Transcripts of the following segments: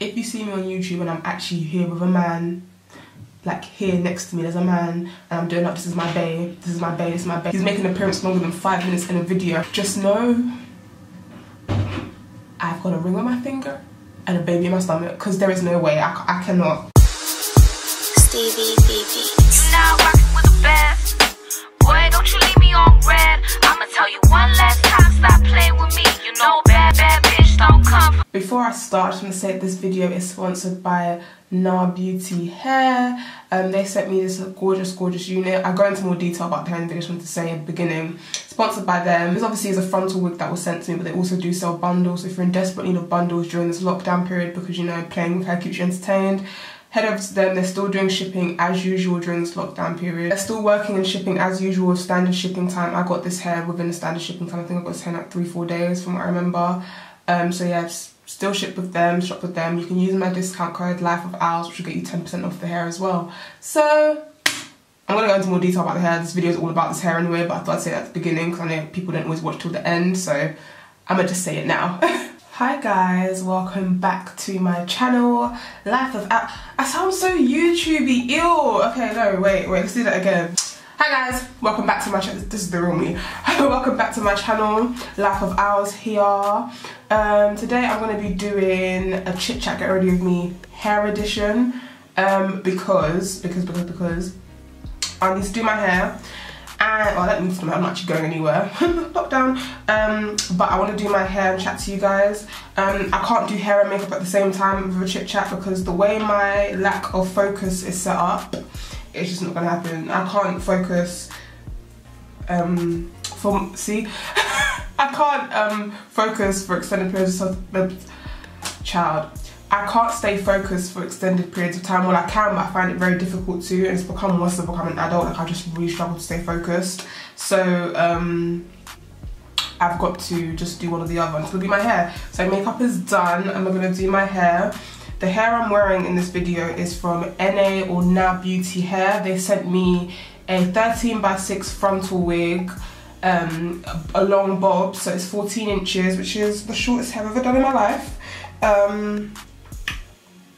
if you see me on YouTube and I'm actually here with a man, like here next to me there's a man and I'm doing up, this is my bae, this is my bae, this is my bae. He's making an appearance longer than 5 minutes in a video. Just know I've got a ring on my finger and a baby in my stomach, because there is no way, I cannot. Stevie BB. You now rockin' with the best. Boy, don't you leave me on red. I'ma tell you one last time, stop playing with me. You know bad bitch don't come. Before I start, I just want to say this video is sponsored by NAR Beauty Hair. They sent me this gorgeous unit. I'll go into more detail about the hair in the video. I just wanted to say at the beginning, sponsored by them. This obviously is a frontal wig that was sent to me, but they also do sell bundles. If you're in desperate need of bundles during this lockdown period, because you know playing with hair keeps you entertained, head over to them. They're still doing shipping as usual during this lockdown period. They're still working and shipping as usual with standard shipping time. I got this hair within the standard shipping time. I think I got this hair in like 3-4 days from what I remember. So yeah, still shop with them. You can use my discount code LifeOfAls, which will get you 10% off the hair as well. So I'm gonna go into more detail about the hair. This video is all about this hair anyway, but I thought I'd say that at the beginning because I know people don't always watch till the end, so I'm gonna just say it now. Hi guys, welcome back to my channel, LifeOfAls. I sound so YouTubey, ew. Okay, no, wait, let's do that again. Hi guys, welcome back to my channel. This is the real me. Welcome back to my channel, LifeOfAls here. Today I'm going to be doing a chit chat get ready with me hair edition. Because I need to do my hair. And well, let me I'm not actually going anywhere. Lockdown. But I want to do my hair and chat to you guys. I can't do hair and makeup at the same time with a chit chat because the way my lack of focus is set up, it's just not gonna happen. I can't focus. I can't focus for extended periods of child. I can't stay focused for extended periods of time. Well, I can, but I find it very difficult to, and it's become worse to become an adult. Like I just really struggle to stay focused. So I've got to just do one or the other. And it's gonna be my hair. So makeup is done, and we're gonna do my hair. The hair I'm wearing in this video is from NA or NAR Beauty Hair. They sent me a 13x6 frontal wig, a long bob, so it's 14 inches, which is the shortest hair I've ever done in my life.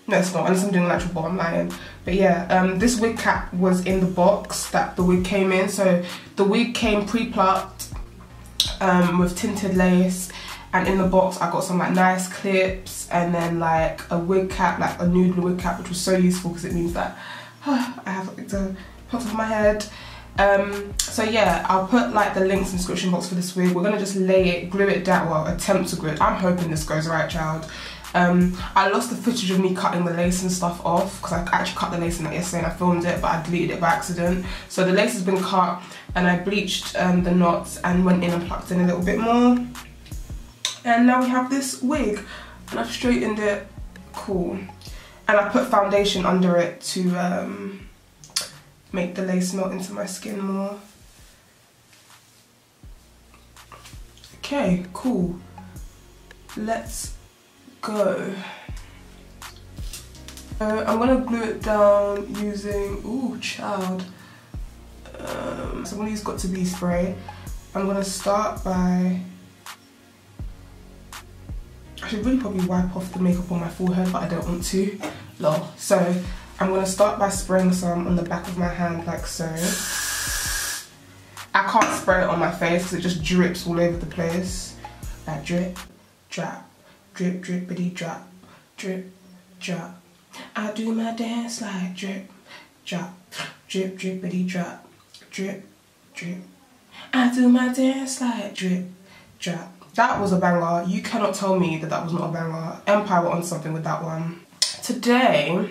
No, it's not, unless I'm doing an actual bob, I'm lying. But yeah, this wig cap was in the box that the wig came in. So the wig came pre-plucked with tinted lace. And in the box, I got some like nice clips and then like a wig cap, like a nude wig cap, which was so useful because it means that I have something to put on my head. So yeah, I'll put like the links in the description box for this wig. We're gonna just lay it, glue it down, well, attempt to glue it. I'm hoping this goes right, child. I lost the footage of me cutting the lace and stuff off because I actually cut the lace in that yesterday and I filmed it, but I deleted it by accident. So the lace has been cut and I bleached the knots and went in and plucked in a little bit more. And now we have this wig, and I've straightened it, cool. And I put foundation under it to make the lace melt into my skin more. Okay, cool. Let's go. I'm gonna glue it down using, ooh, child. So I'm gonna use Got To Be spray. I'm gonna start by, I should really probably wipe off the makeup on my forehead, but I don't want to. Lol. So I'm gonna start by spraying some on the back of my hand like so. I can't spray it on my face because it just drips all over the place. Like drip, drop, drip, drippity drop, drip, drop. I do my dance like drip, drop, drip, drippity drop, drip, drip. I do my dance like drip, drop. That was a banger. You cannot tell me that that was not a banger. Empire were on something with that one. Today,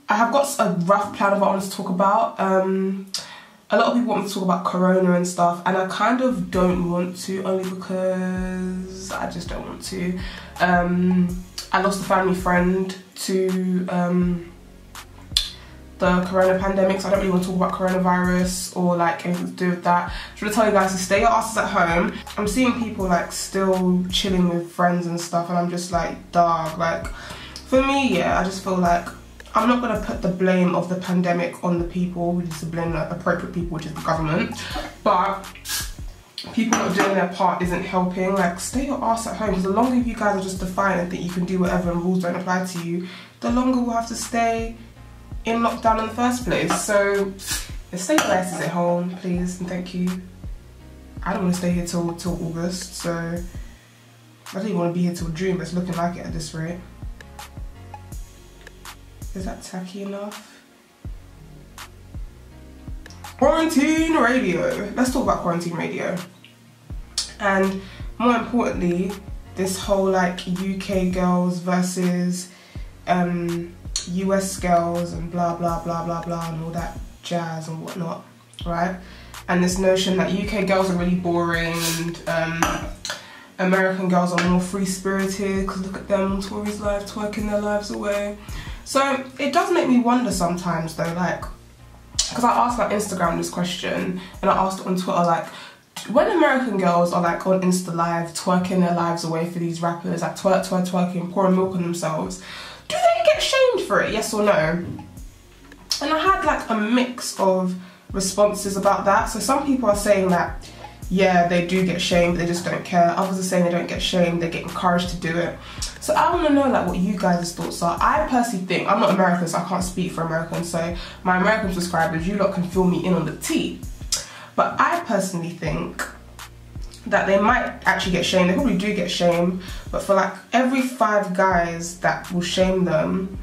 I have got a rough plan of what I want to talk about. A lot of people want me to talk about Corona and stuff, and I kind of don't want to, only because I just don't want to. I lost a family friend to the Corona pandemic, so I don't really want to talk about coronavirus or like anything to do with that. I just want to tell you guys to stay your asses at home. I'm seeing people like still chilling with friends and stuff, and I'm just like, dog. Like, for me, yeah, I just feel like I'm not gonna put the blame of the pandemic on the people. We need to blame the appropriate people, which is the government. But people not doing their part isn't helping. Like, stay your ass at home, because the longer you guys are just defiant and think you can do whatever and rules don't apply to you, the longer we'll have to stay in lockdown in the first place. So stay your asses at home, please, and thank you. I don't want to stay here till August, so I don't even want to be here till June, but it's looking like it at this rate. Is that tacky enough? Quarantine radio. Let's talk about quarantine radio. And more importantly, this whole like UK girls versus US girls and blah blah blah blah blah and all that jazz and whatnot, right? And this notion that UK girls are really boring and American girls are more free-spirited because look at them on Tory's live twerking their lives away. So it does make me wonder sometimes though, like, because I asked on Instagram this question and I asked it on Twitter, like, when American girls are like on Insta Live twerking their lives away for these rappers, like twerking, pouring milk on themselves, do they get shamed for it, yes or no? And I had like a mix of responses about that. So some people are saying that, yeah, they do get shamed, they just don't care. Others are saying they don't get shamed, they get encouraged to do it. So I want to know like what you guys' thoughts are. I personally think, I'm not American, so I can't speak for Americans, so my American subscribers, you lot can fill me in on the tea. But I personally think that they might actually get shamed. They probably do get shamed, but for like every 5 guys that will shame them,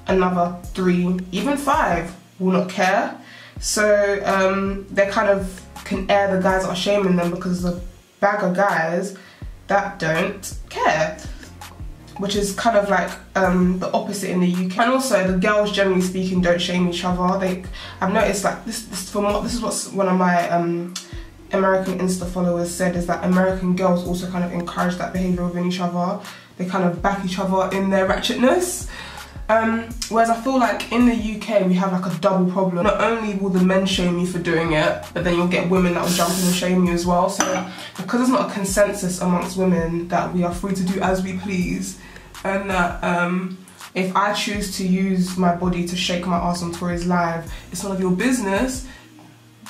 another 3, even 5 will not care. So they kind of can air the guys that are shaming them because there's a bag of guys that don't care, which is kind of like the opposite in the UK. And also the girls, generally speaking, don't shame each other. I've noticed like this is what one of my American Insta followers said, is that American girls also kind of encourage that behaviour within each other. They kind of back each other in their ratchetness. Whereas I feel like in the UK we have like a double problem. Not only will the men shame you for doing it, but then you'll get women that will jump in and shame you as well. So because there's not a consensus amongst women that we are free to do as we please, and that if I choose to use my body to shake my ass on Tory's live, it's none of your business.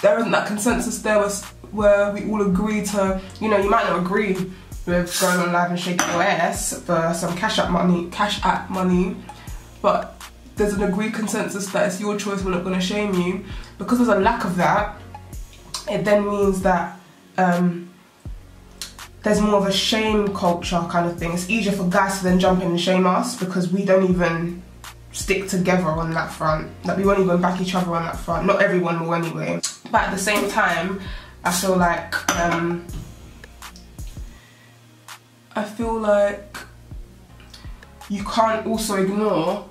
There isn't that consensus there where we all agree to, you know, you might not agree with going on live and shaking your ass for some cash app money, but there's an agreed consensus that it's your choice, we're not going to shame you. Because there's a lack of that, it then means that there's more of a shame culture kind of thing. It's easier for guys to then jump in and shame us because we don't even stick together on that front. Like, we won't even back each other on that front. Not everyone will anyway. But at the same time, I feel like you can't also ignore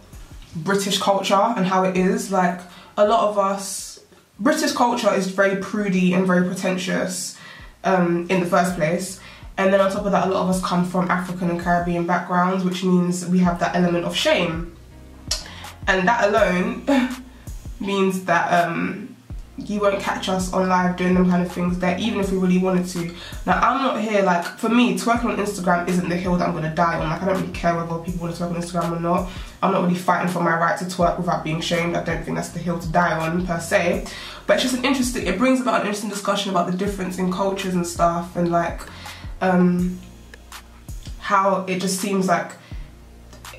British culture and how it is. Like, a lot of us, British culture is very prudy and very pretentious in the first place. And then on top of that, a lot of us come from African and Caribbean backgrounds, which means we have that element of shame. And that alone means that you won't catch us on live doing them kind of things there, even if we really wanted to. Now, I'm not here, like, for me, twerking on Instagram isn't the hill that I'm going to die on. Like, I don't really care whether people want to twerk on Instagram or not. I'm not really fighting for my right to twerk without being shamed. I don't think that's the hill to die on, per se. But it's just it brings about an interesting discussion about the difference in cultures and stuff, and like, how it just seems like,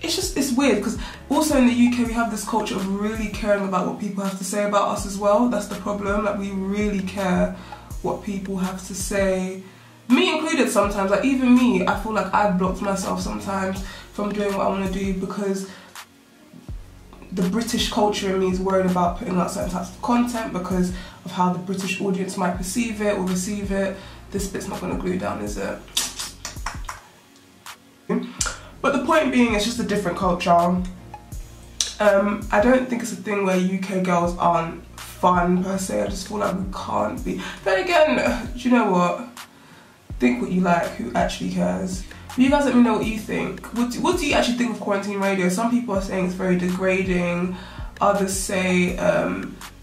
it's weird, because also in the UK we have this culture of really caring about what people have to say about us as well. That's the problem, like, we really care what people have to say, me included sometimes. Like, even me, I feel like I've blocked myself sometimes from doing what I want to do because the British culture in me is worried about putting out certain types of content because of how the British audience might perceive it or receive it. This bit's not going to glue down, is it? But the point being, it's just a different culture. I don't think it's a thing where UK girls aren't fun per se. I just feel like we can't be. Then again, do you know what? Think what you like, who actually cares? But you guys let me know what you think. What do you actually think of quarantine radio? Some people are saying it's very degrading. Others say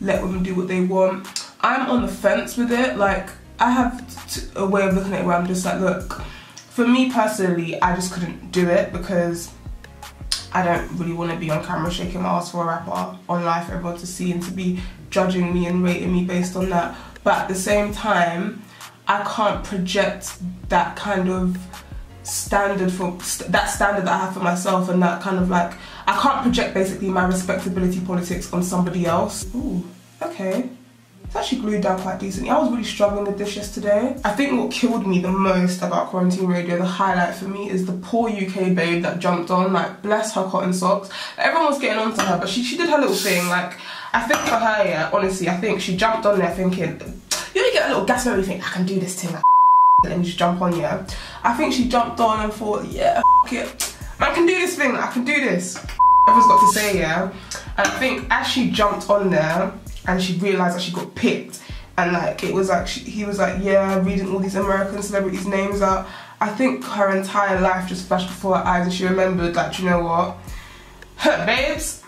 let women do what they want. I'm on the fence with it. Like, I have a way of looking at it where I'm just like, look, for me personally, I just couldn't do it because I don't really want to be on camera shaking my ass for a rapper on live for everyone to see and to be judging me and rating me based on that. But at the same time, I can't project that kind of standard that I have for myself, and that kind of like, I can't project basically my respectability politics on somebody else. Ooh, okay. It's actually glued down quite decently. I was really struggling with this yesterday. I think what killed me the most about quarantine radio, the highlight for me, is the poor UK babe that jumped on. Like, bless her cotton socks. Everyone was getting onto her, but she did her little thing. Like, I think for her, yeah, honestly, I think she jumped on there thinking, you know, you get a little gas and everything, I can do this thing, like, and you just jump on, yeah. I think she jumped on and thought, yeah, f it, man, I can do this thing, I can do this. Everyone's got to say, yeah. And I think as she jumped on there, and she realised that she got picked, and like it was like he was like, yeah, reading all these American celebrities' names out. I think her entire life just flashed before her eyes, and she remembered, like, you know what, babes,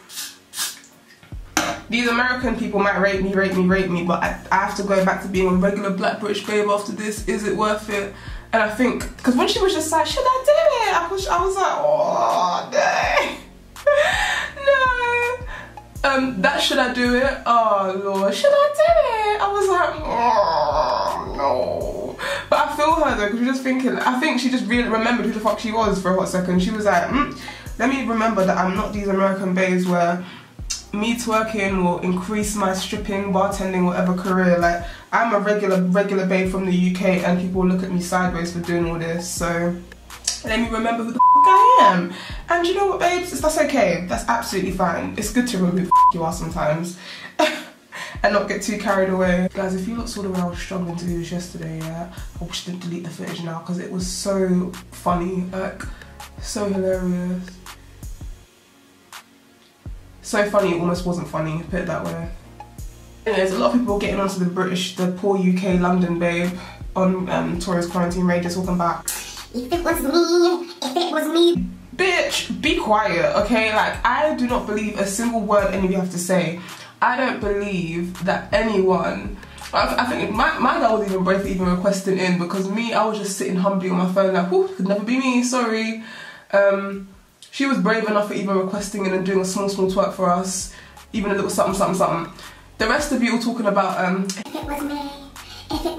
these American people might rate me, but I have to go back to being a regular black British babe after this. Is it worth it? And I think, because when she was just like, should I do it? I was like, oh, dang. No. That should I do it? Oh Lord, should I do it? I was like, oh no. But I feel her though, because you're just thinking, I think she just really remembered who the fuck she was for a hot second. She was like, let me remember that I'm not these American babes where me twerking will increase my stripping, bartending, whatever career. Like, I'm a regular babe from the UK, and people look at me sideways for doing all this. So let me remember who the f I am. And you know what, babes? That's okay. That's absolutely fine. It's good to remember who the f you are sometimes. And not get too carried away. Guys, if you lot saw the way I was struggling to do this yesterday, yeah, I wish I didn't delete the footage now, because it was so funny. Like, so hilarious. So funny, it almost wasn't funny, put it that way. Anyways, a lot of people getting onto the poor UK London babe on Tori's quarantine radio, talking about, if it was me. Bitch, be quiet, okay? Like, I do not believe a single word any of you have to say. I don't believe that anyone, I think my girl was even brave for even requesting in, because me, I was just sitting humbly on my phone like, whew, could never be me, sorry. She was brave enough for even requesting in and doing a small twerk for us, even a little something. The rest of you all talking about, if it was me, I would have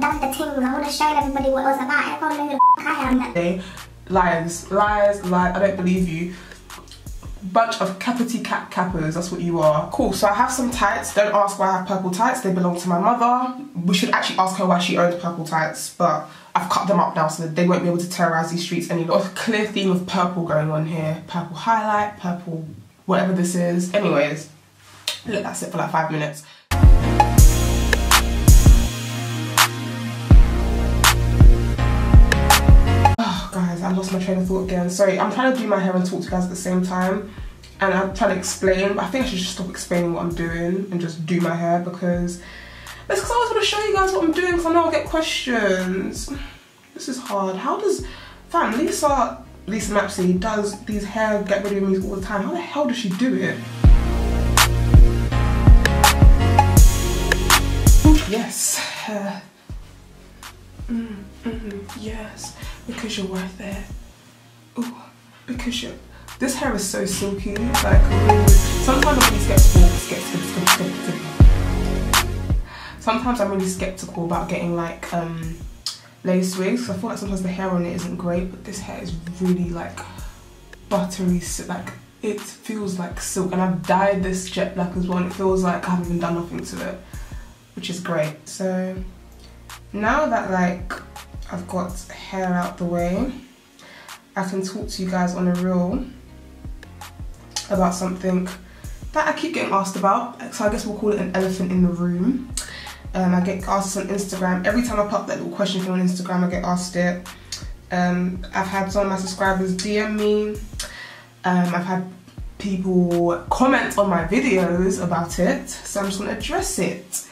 done the things, I would have shown everybody what it was about. Everyone knew who the f I am that day. Lies, I don't believe you. Bunch of cappity cappers, that's what you are. Cool, so I have some tights. Don't ask why I have purple tights, they belong to my mother. We should actually ask her why she owns purple tights, but I've cut them up now so that they won't be able to terrorise these streets any longer. A clear theme of purple going on here. Purple highlight, purple whatever this is. Anyways, look, that's it for like 5 minutes. Guys, I lost my train of thought again. Sorry, I'm trying to do my hair and talk to you guys at the same time, and I'm trying to explain, but I think I should just stop explaining what I'm doing and just do my hair, because that's because I always want to show you guys what I'm doing, because I know I'll get questions. This is hard. How does, fam, Lisa Mapsey does these hair get ready with me all the time. How the hell does she do it? Yes. Yes, because you're worth it. Ooh, because you're... This hair is so silky, like really. Sometimes I'm really skeptical. Sometimes I'm really skeptical about getting like lace wigs. I feel like sometimes the hair on it isn't great, but this hair is really like buttery, like it feels like silk. And I've dyed this jet black as well, and it feels like I haven't even done nothing to it, which is great. So now that like I've got hair out the way, I can talk to you guys on a reel about something that I keep getting asked about. So I guess we'll call it an elephant in the room. I get asked on Instagram. Every time I pop that little question thing on Instagram, I get asked it. I've had some of my subscribers DM me. I've had people comment on my videos about it, so I'm just gonna address it.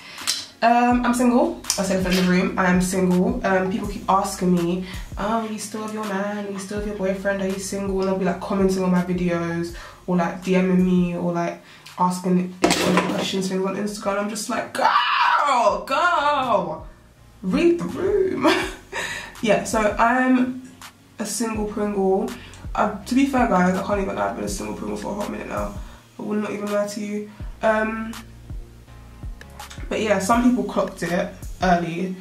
I'm single. I said it in the room. I'm single. People keep asking me, oh, you still have your man? Are you still have your boyfriend? Are you single? And they'll be like commenting on my videos, or like DMing me, or like asking questions things on Instagram. I'm just like, go! Read the room. Yeah, so I'm a single Pringle. To be fair, guys, I can't even lie, I've been a single Pringle for a hot minute now. I will not even lie to you. But yeah, some people clocked it. early.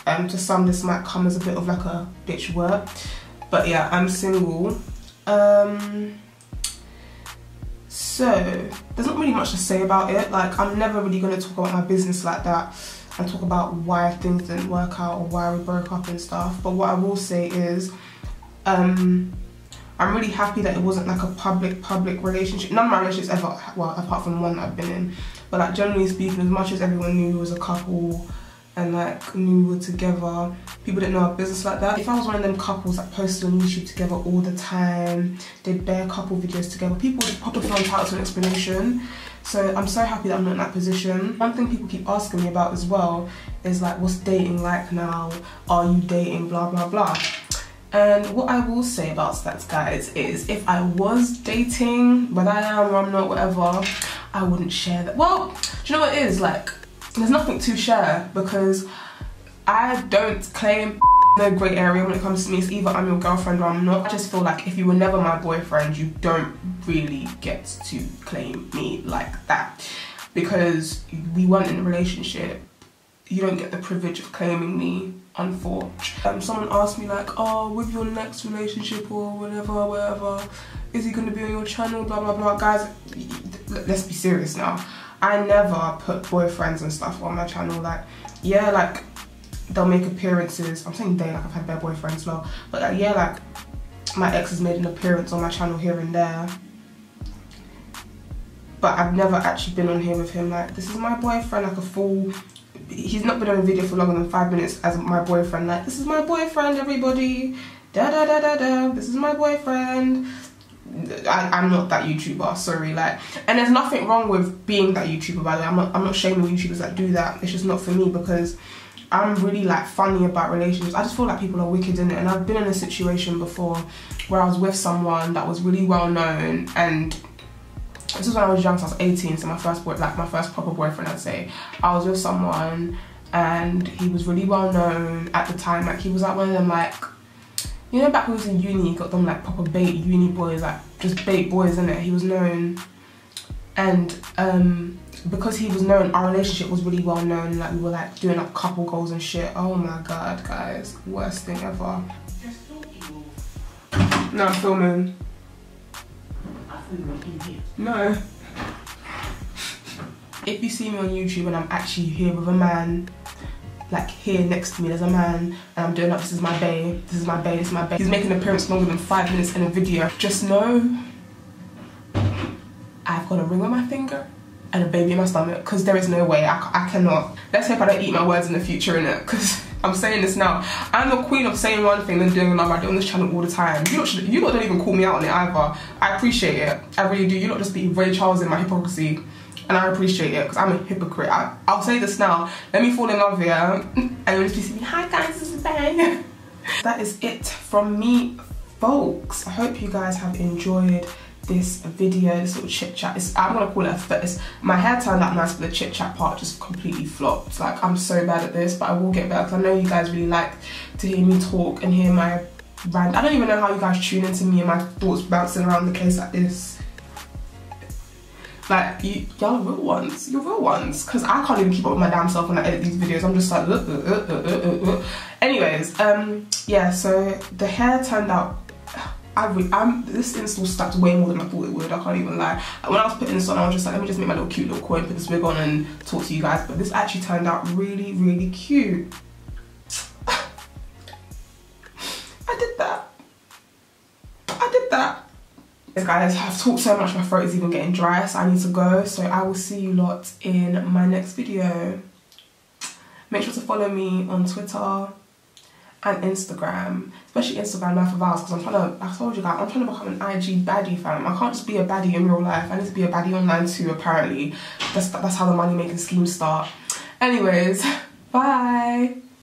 To some this might come as a bit of like a bitch word, but yeah, I'm single. So there's not really much to say about it. Like, I'm never really going to talk about my business like that and talk about why things didn't work out or why we broke up and stuff. But what I will say is I'm really happy that it wasn't like a public relationship. None of my relationships ever, well, apart from one that I've been in, but like generally speaking, as much as everyone knew we was a couple and like knew we were together, people didn't know our business like that. If I was one of them couples that posted on YouTube together all the time, did bare couple videos together, people would probably feel entitled to an explanation. So I'm so happy that I'm not in that position. One thing people keep asking me about as well is like, what's dating like now? Are you dating? Blah blah blah. And what I will say about that, guys, is if I was dating, whether I am or I'm not, whatever, I wouldn't share that. Well, do you know what it is? Like, there's nothing to share because I don't claim no grey area when it comes to me. It's either I'm your girlfriend or I'm not. I just feel like if you were never my boyfriend, you don't really get to claim me like that. Because we weren't in a relationship, you don't get the privilege of claiming me, unfortunately. Someone asked me like, oh, with your next relationship or whatever, is he going to be on your channel, blah blah blah. Guys, let's be serious now. I never put boyfriends and stuff on my channel. Like, yeah, like they'll make appearances. I'm saying they, like I've had bare boyfriends now, but like, yeah, like my ex has made an appearance on my channel here and there, but I've never actually been on here with him like, this is my boyfriend, like a full, he's not been on a video for longer than 5 minutes as my boyfriend, like, this is my boyfriend, everybody, da da da da da, this is my boyfriend. I'm not that YouTuber, sorry, like, and there's nothing wrong with being that YouTuber, by the way. I'm not shaming YouTubers that do that. It's just not for me because I'm really like funny about relationships. I just feel like people are wicked in it, and I've been in a situation before where I was with someone that was really well known, and this was when I was young, so I was 18, so my first proper boyfriend, I'd say. I was with someone and he was really well known at the time. Like, he was like one of them, like, you know, back when he was in uni, he got them like proper bait uni boys, like just bait boys, innit? He was known, and because he was known, our relationship was really well known. Like, we were like doing like couple goals and shit. Oh my god, guys, worst thing ever. No, I'm filming. No. If you see me on YouTube and I'm actually here with a man, like here next to me there's a man, and I'm doing up, this is my bae, this is my bae, this is my bae. He's making an appearance longer than 5 minutes in a video. Just know I've got a ring on my finger and a baby in my stomach, because there is no way, I cannot. Let's hope I don't eat my words in the future, innit? Because I'm saying this now. I'm the queen of saying one thing and doing another. I do on this channel all the time. You lot don't even call me out on it either. I appreciate it. I really do. You lot just be Ray Charles in my hypocrisy. And I appreciate it because I'm a hypocrite. I'll say this now. Let me fall in love here. And you'll just be saying, hi guys, this is Bang. That is it from me, folks. I hope you guys have enjoyed this video, this little chit chat. I'm gonna call it my hair turned out nice, but the chit chat part just completely flopped. Like, I'm so bad at this, but I will get better because I know you guys really like to hear me talk and hear my rant. I don't even know how you guys tune into me and my thoughts bouncing around the place like this. Like, y'all are real ones. You're real ones. Because I can't even keep up with my damn self when I edit these videos. I'm just like, Anyways, yeah, so the hair turned out, this install stacked way more than I thought it would. I can't even lie. When I was putting this on, I was just like, let me just make my little cute little coin, put this wig on and talk to you guys. But this actually turned out really, really cute. I did that. Guys, I've talked so much, my throat is even getting dry, so I need to go. So I will see you lot in my next video. Make sure to follow me on Twitter and Instagram, especially Instagram, LifeOfAls, because I told you guys, I'm trying to become an IG baddie, fam. I can't just be a baddie in real life. I need to be a baddie online too, apparently. That's how the money making schemes start. Anyways, bye.